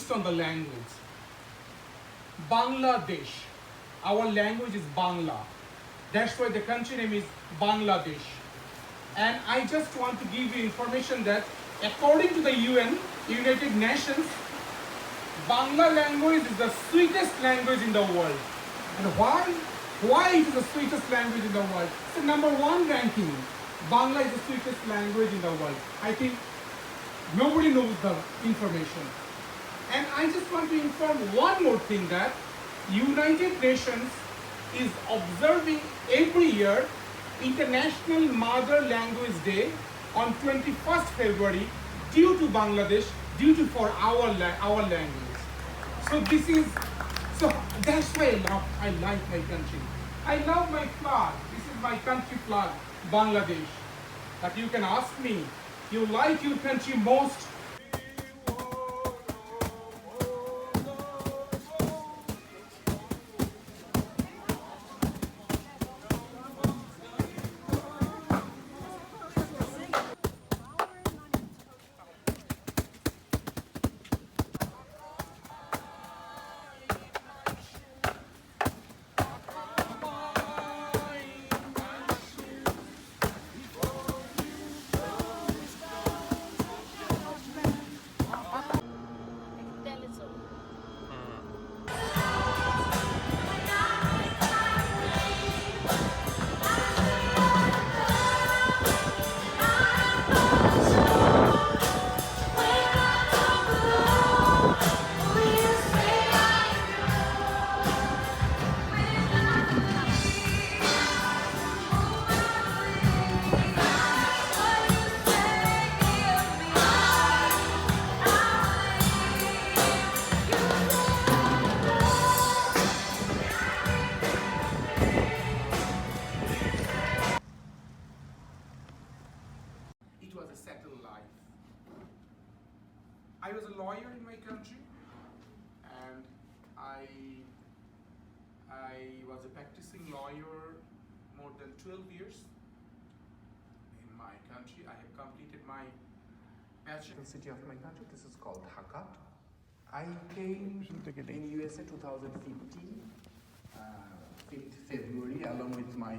based on the language. Bangladesh. Our language is Bangla. That's why the country name is Bangladesh. And I just want to give you information that according to the UN, United Nations, Bangla language is the sweetest language in the world. And why? Why it is the sweetest language in the world? It's the number one ranking. Bangla is the sweetest language in the world. I think nobody knows the information. And I just want to inform one more thing, that United Nations is observing every year International Mother Language Day on 21st February due to Bangladesh, due to for our language. So that's why I like my country. I love my flag. This is my country flag, Bangladesh. But you can ask me, you like your country most? It was a settled life. I was a lawyer in my country, and I was a practicing lawyer more than 12 years in my country. I have completed my bachelor city of my country. This is called Dhaka. I came in USA 2015, 5th February, along with my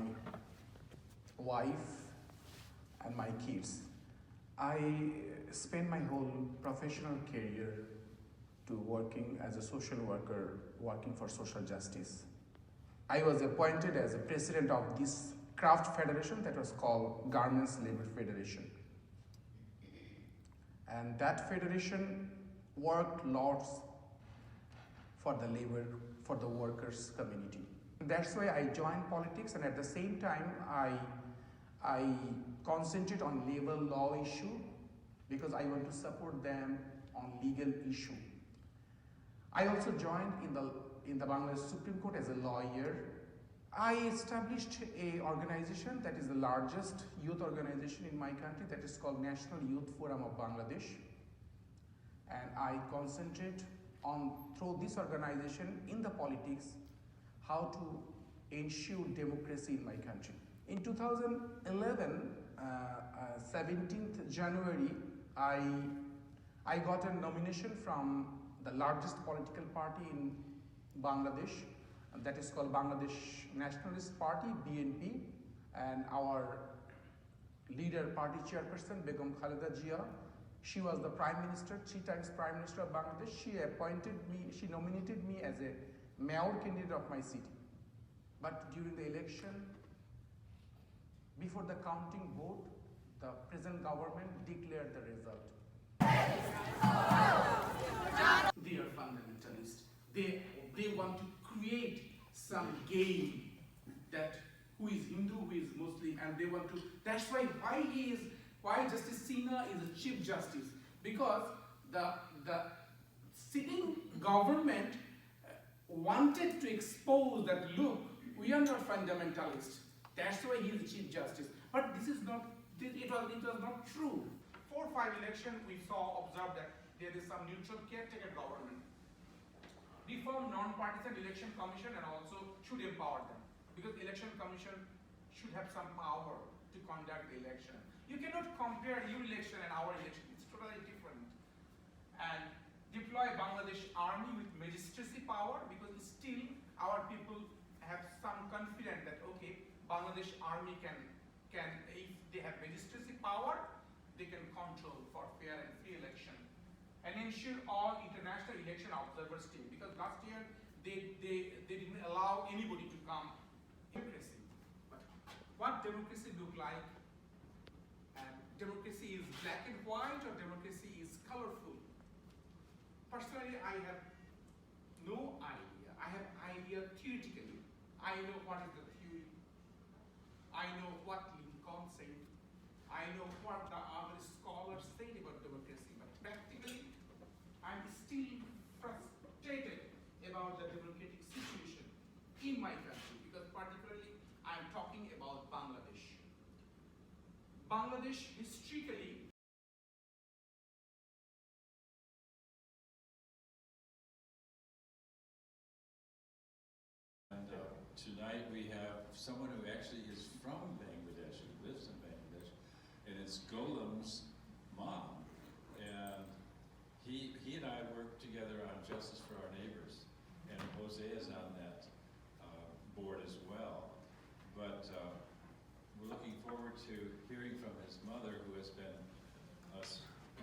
wife and my kids. I spent my whole professional career to working as a social worker, working for social justice. I was appointed as a president of this craft federation that was called Garments Labor Federation. And that federation worked lots for the labor, for the workers community. That's why I joined politics, and at the same time I concentrate on labor law issue because I want to support them on legal issue. I also joined in the Bangladesh Supreme Court as a lawyer. I established a organization that is the largest youth organization in my country, that is called National Youth Forum of Bangladesh. And I concentrate on, through this organization in the politics, how to ensure democracy in my country. In 2011, 17th January, I got a nomination from the largest political party in Bangladesh, and that is called Bangladesh Nationalist Party, BNP, and our leader, party chairperson, Begum Khaleda Jia. She was the Prime Minister, 3 times Prime Minister of Bangladesh. She nominated me as a mayor candidate of my city. But during the election, before the counting vote, the present government declared the result. They are fundamentalists. They want to create some game that who is Hindu, who is Muslim, and they want to. That's why Justice Sinha is a Chief Justice, because the sitting government wanted to expose that, look, we are not fundamentalists. That's why he is the Chief Justice. But this is not. It was not true. 4 or 5 elections, we observed that there is some neutral caretaker government. Reform non-partisan election commission and also should empower them, because election commission should have some power to conduct the election. You cannot compare your election and our election. It's totally different. And deploy Bangladesh army with magistracy power, because still our people have some confidence that okay, Bangladesh army can if they have magistracy power, they can control for fair and free election, and ensure all international election observers team, because last year they didn't allow anybody to come. Democracy. But what democracy look like? And democracy is black and white, or democracy is colorful? Personally, I have no idea. I have idea theoretically. I know what is the theory. I know what Lincoln said. I know what the other scholars said about democracy. But practically, I'm still frustrated about the democratic situation in my country, because particularly I'm talking about Bangladesh. Bangladesh historically tonight we have someone who actually is from Bangladesh, who lives in Bangladesh, and it's Golam's mom. And he and I work together on Justice for Our Neighbors, and Jose is on that board as well. But we're looking forward to hearing from his mother, who has been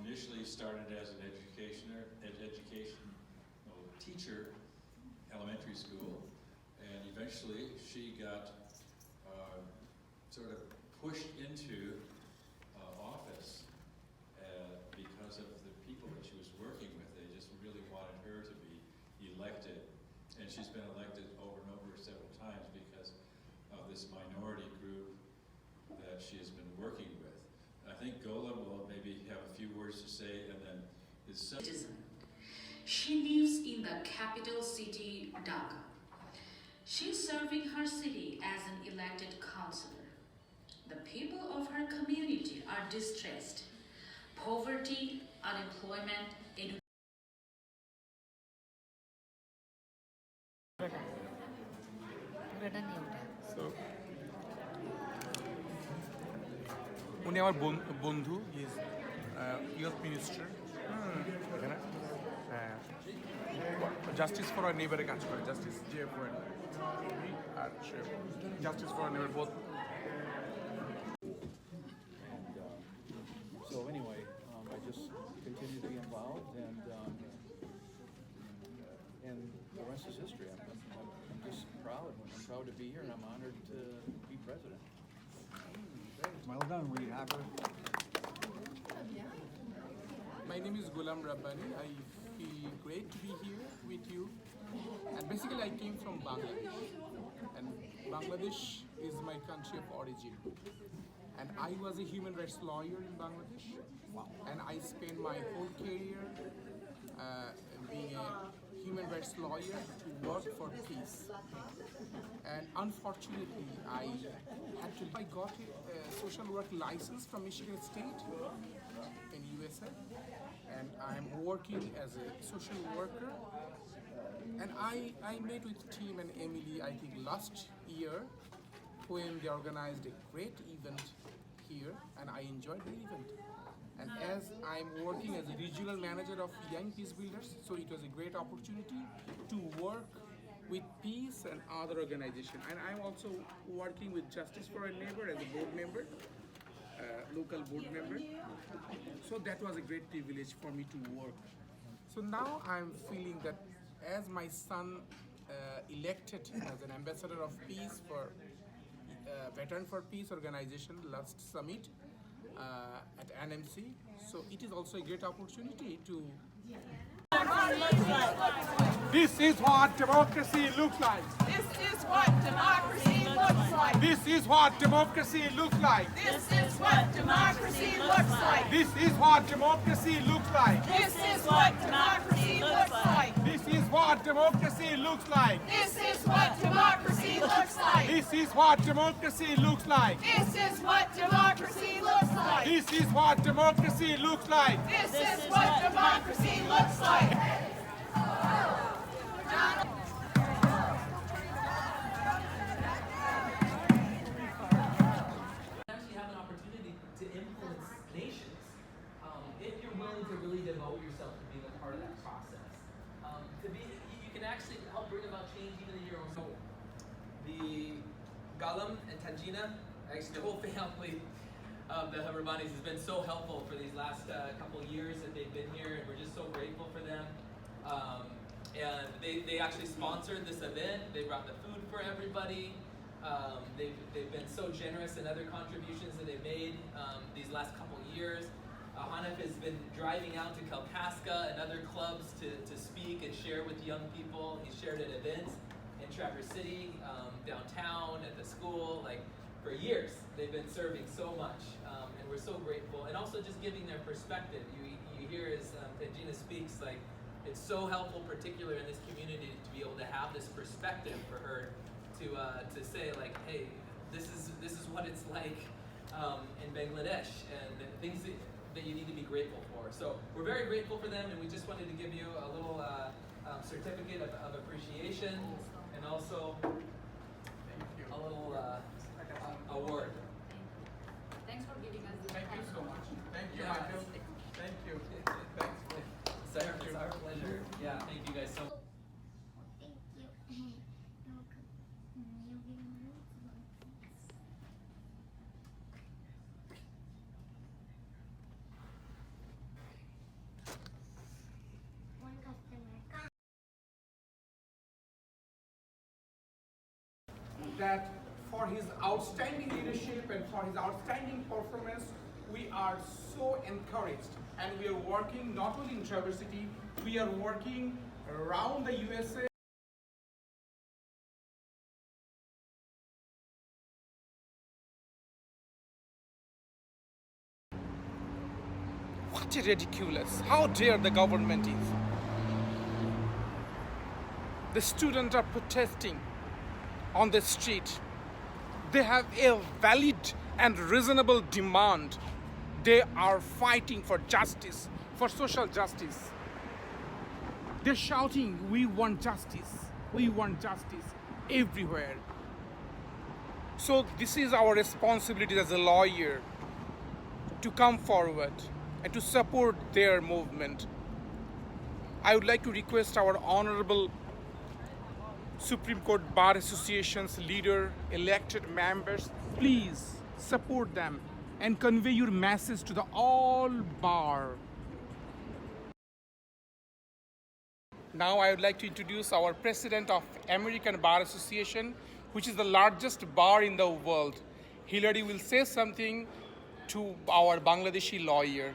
initially started as an educational teacher, elementary school, and eventually she got sort of pushed into office because of the people that she was working with. They just really wanted her to be elected, and she's been elected over and over several times because of this minority group that she has been working with. I think Golam will maybe have a few words to say, and then his son. She lives in the capital city, Dhaka. She's serving her city as an elected councillor. The people of her community are distressed. Poverty, unemployment, education. উনি আমার বন্ধু, is youth minister, এখানে justice for our নেইবারে কাজ করে, justice GF আর justice for our neighbour both. So anyway, I just continue to be involved, and the rest is history. I'm just proud. I'm proud to be here, and I'm honored to be president. Well done, Reed Haber. My name is Golam Rabbani. I feel great to be here with you. And basically I came from Bangladesh. And Bangladesh is my country of origin. And I was a human rights lawyer in Bangladesh. And I spent my whole career being a human rights lawyer to work for peace. And unfortunately, I got a social work license from Michigan State in USA, and I'm working as a social worker. And I met with Tim and Emily, I think last year, when they organized a great event here, and I enjoyed the event. And as I'm working as a regional manager of Young Peace Builders, so it was a great opportunity to work with peace and other organizations. And I'm also working with Justice for Our Neighbor as a board member, local board member. So that was a great privilege for me to work. So now I'm feeling that as my son elected as an ambassador of peace for Veteran for Peace organization last summit at NMC, so it is also a great opportunity to. This is what democracy looks like. This is what democracy looks like. This is what democracy looks like. This is what democracy looks like. This is what democracy looks like. This is what democracy looks like. This is what democracy looks like. This is what democracy looks like. This is what democracy looks like. This is what democracy looks like. This is what democracy looks like. This is what democracy looks like. Actually have an opportunity to influence nations if you're willing to really devote yourself to being a part of that process. change even in your own soul. The Galam and Tanjina, actually the whole family of the Rabanis has been so helpful for these last couple of years that they've been here, and we're just so grateful for them. And they actually sponsored this event. They brought the food for everybody. They've been so generous in other contributions that they've made these last couple of years. Hanif has been driving out to Kalkaska and other clubs to speak and share with young people. He's shared at events in Traverse City, downtown, at the school, like for years. They've been serving so much, and we're so grateful. And also just giving their perspective. You hear as Tanjina speaks, like it's so helpful, particularly in this community, to be able to have this perspective for her to say like, hey, this is what it's like in Bangladesh, and things that you need to be grateful for. So we're very grateful for them, and we just wanted to give you a little certificate of appreciation, and also a little award. Thanks for giving us this. Thank you so much. Thank you, Yeah. Michael. Thank you. Thanks. It's our pleasure. Yeah, thank you guys so much. That for his outstanding leadership and for his outstanding performance, we are so encouraged, and we are working not only in Traverse City, we are working around the USA. What a ridiculous! How dare the government is! The students are protesting on the street. They have a valid and reasonable demand. They are fighting for justice, for social justice. They're shouting, we want justice. We want justice everywhere. So this is our responsibility as a lawyer to come forward and to support their movement. I would like to request our honorable Supreme Court Bar Association's leader, elected members, please support them and convey your message to the all bar. Now I would like to introduce our president of American Bar Association, which is the largest bar in the world. Hillary will say something to our Bangladeshi lawyer.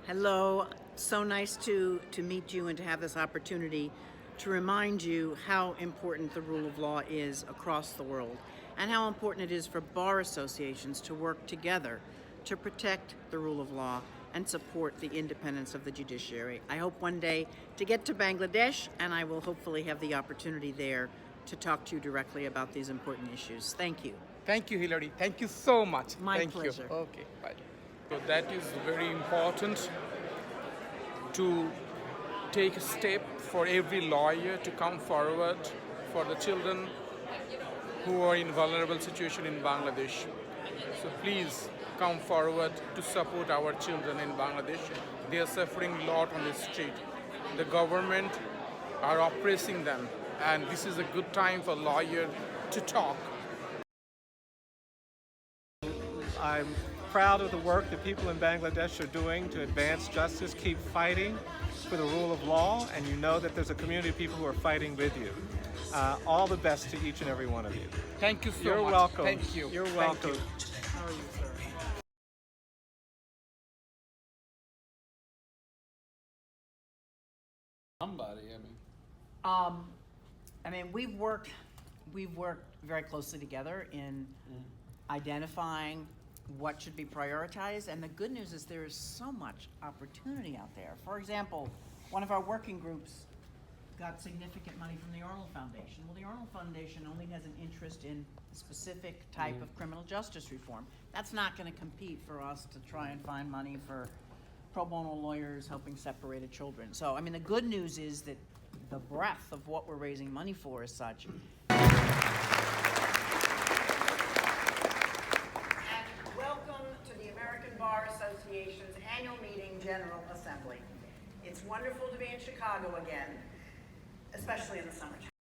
Hello, so nice to meet you and to have this opportunity to remind you how important the rule of law is across the world and how important it is for bar associations to work together to protect the rule of law and support the independence of the judiciary. I hope one day to get to Bangladesh, and I will hopefully have the opportunity there to talk to you directly about these important issues. Thank you. Thank you, Hillary. Thank you so much. My Thank pleasure. You. Okay, bye. So that is very important to take a step for every lawyer to come forward for the children who are in vulnerable situation in Bangladesh. So please come forward to support our children in Bangladesh. They are suffering a lot on the street. The government are oppressing them, and this is a good time for lawyers to talk. I'm proud of the work that people in Bangladesh are doing to advance justice, keep fighting for the rule of law, and you know that there's a community of people who are fighting with you. All the best to each and every one of you. Thank you so much. You're welcome. Thank you. You're Thank welcome. you. How are you, sir? Somebody, I mean. We've worked very closely together in identifying what should be prioritized, and the good news is there is so much opportunity out there. For example, one of our working groups got significant money from the Arnold Foundation. Well, the Arnold Foundation only has an interest in a specific type of criminal justice reform. That's not going to compete for us to try and find money for pro bono lawyers helping separated children. So, I mean, the good news is that the breadth of what we're raising money for is such. And welcome to the American Bar Association's annual meeting General Assembly. It's wonderful to be in Chicago again, especially in the summertime.